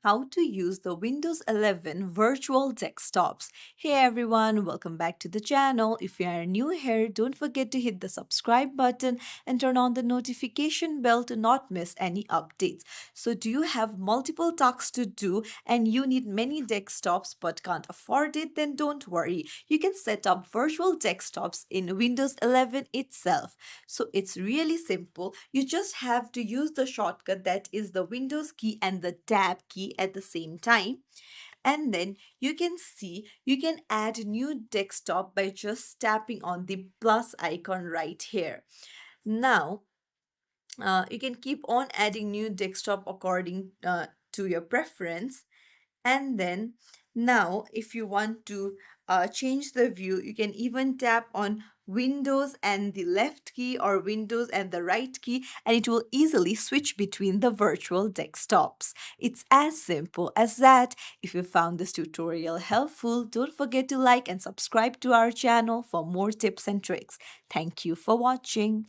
how to use the Windows 11 virtual desktops. Hey everyone, welcome back to the channel. If you are new here, don't forget to hit the subscribe button and turn on the notification bell to not miss any updates. So, do you have multiple tasks to do and you need many desktops but can't afford it? Then don't worry. You can set up virtual desktops in Windows 11 itself. So it's really simple. You just have to use the shortcut that is the Windows key and the Tab key at the same time. And then you can see you can add new desktop by just tapping on the plus icon right here. Now, you can keep on adding new desktop according to your preference. And then now, if you want to change the view, you can even tap on Windows and the left key or Windows and the right key, and it will easily switch between the virtual desktops. It's as simple as that. If you found this tutorial helpful, don't forget to like and subscribe to our channel for more tips and tricks. Thank you for watching.